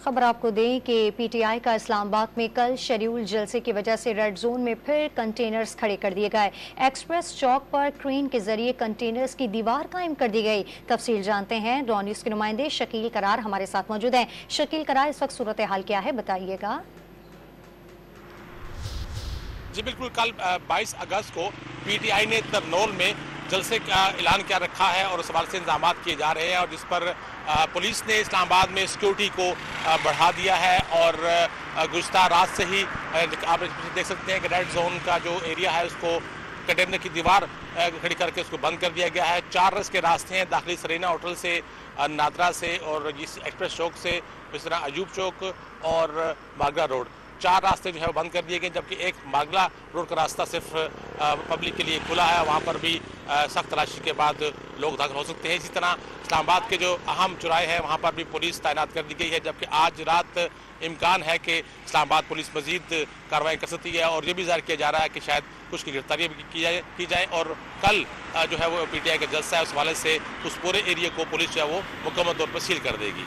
खबर आपको दें कि पीटीआई का इस्लामाबाद में कल शेड्यूल जलसे की वजह से रेड जोन में फिर कंटेनर्स खड़े कर दिए गए। एक्सप्रेस चौक पर क्रेन के जरिए कंटेनर्स की दीवार कायम कर दी गई। तफसील जानते हैं, रॉ न्यूज़ के नुमाइंदे शकील करार हमारे साथ मौजूद हैं। शकील करार, इस वक्त सूरत हाल क्या है, बताइएगा। जी बिल्कुल, कल 22 अगस्त को पीटीआई ने तरनोल में जलसे का ऐलान किया रखा है और उस हवाले से इंतजाम किए जा रहे हैं और जिस पर पुलिस ने इस्लामाबाद में सिक्योरिटी को बढ़ा दिया है और गुज़श्ता रात से ही आप देख सकते हैं कि रेड जोन का जो एरिया है उसको कंटेनर की दीवार खड़ी करके उसको बंद कर दिया गया है। 4 रस के रास्ते हैं, दाखिली सरीना होटल से, नादरा से और जिस एक्सप्रेस चौक से, इस तरह अयूब चौक और मागरा रोड, 4 रास्ते जो है वो बंद कर दिए गए, जबकि एक मागला रोड का रास्ता सिर्फ पब्लिक के लिए खुला है। वहाँ पर भी सख्त तलाशी के बाद लोग दाखिल हो सकते हैं। इसी तरह इस्लामाबाद के जो अहम चौराहे हैं वहाँ पर भी पुलिस तैनात कर दी गई है, जबकि आज रात इम्कान है कि इस्लामाबाद पुलिस मजीद कार्रवाई कर सकती है और ये भी ज़ाहिर किया जा रहा है कि शायद कुछ की गिरफ्तारी भी की जाए और कल जो है वो पीटीआई का जलसा है उस हवाले से उस पूरे एरिया को पुलिस जो है वो मुकम्मल तौर पर सील कर देगी।